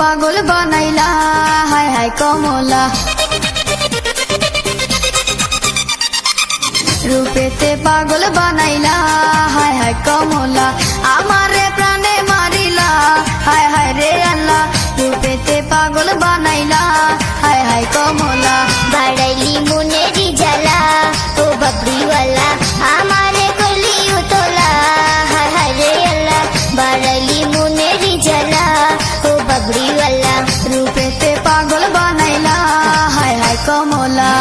পাগল বানাইলা হায় হায় কমলা রূপেতে পাগল বানাইলা হায় হায় কমলা আমারে প্রাণে মারিলা হায় হায় রে আল্লাহ রূপেতে পাগল বানাইলা হায় হায় কমলা বাড়াইলি মনেরি জ্বালা ও বাবরিওয়ালা আমারে কলি উতলা হায় হায় রে আল্লাহ বাড়াইলি মনেরি জ্বালা ও বাবরিওয়ালা রূপেতে পাগল বানাইলা হায় হায় কমলা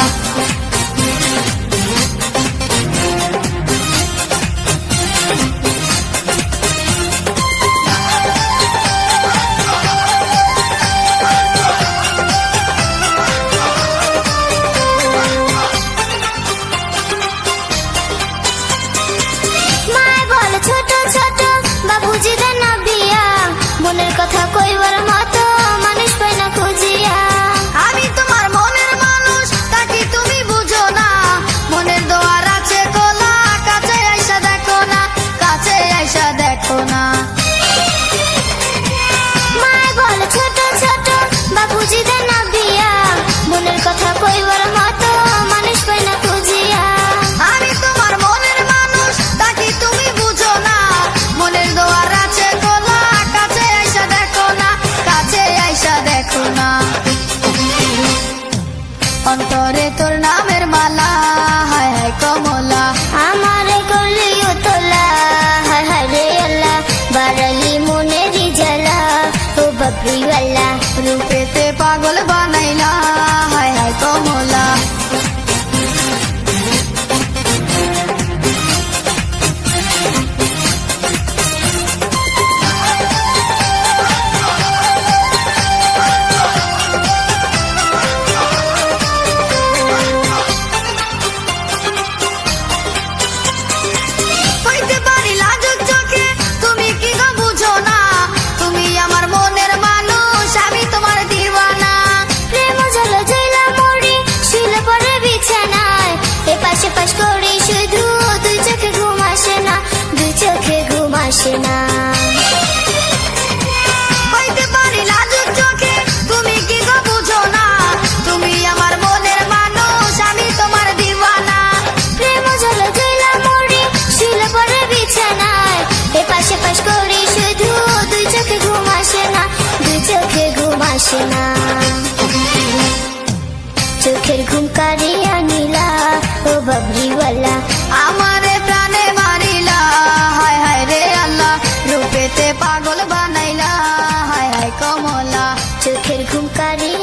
ছোট ছোট বাবুজি দেন বিয়া মনের কথা কইবার মতো মানুষ পাই না খুঁজিয়া আমি তোমার মনের মানুষ তাকে তুমি বুঝো না মনের দোয়ার আছে কোলা কাছে আইসা দেখো না কাছে আইসা দেখো না মায় বল ছোট ছোট বাবুজি দেন বিয়া মনের কথা কইবার মতো মানুষ পাই না খুঁজিয়া আমি তোমার মনের মানুষ তাকে তুমি বুঝো না মনের দোয়ার আছে কোলা কাছে আইসা দেখো না কাছে আইসা দেখো না অন্তরে তোর নামের মালা হায় হায় কমলা আমারে করলি উতলা হায় হায় রে আল্লাহ বাড়ালি মনেরি জ্বালা ও বাবরিওয়ালা রূপেতে পাগল বানাইলা হায় হায় কমলা হইতে পারি লাজুক চোখে তুমি কি গো বুঝো না তুমি আমার মনের মানুষ আমি তোমার দিওয়ানা প্রেম জল জইলা মরি শুলে পরে বিছানায় এ পাশে পাশ করি শুধু দুই চোখে ঘুম আসে না দুই চোখে ঘুম আসে না হইতে পারি লাজুক চোখে তুমি কি গো বুঝো না তুমি আমার মনের মানুষ আমি তোমার দিওয়ানা প্রেম জল জইলা মরি শুলে পরে বিছানায় এ পাশে পাশ করি শুধু দুই চোখে ঘুম আসে না দুই চোখে ঘুম আসে না চোখের ঘুম কারিয়া নীলা ও বাবরিওয়ালা আমারে প্রাণে মারিলা হায় হায় রে আল্লাহ রূপেতে পাগল বানাইলা হায় হায় কমলা চোখের ঘুম কারিয়া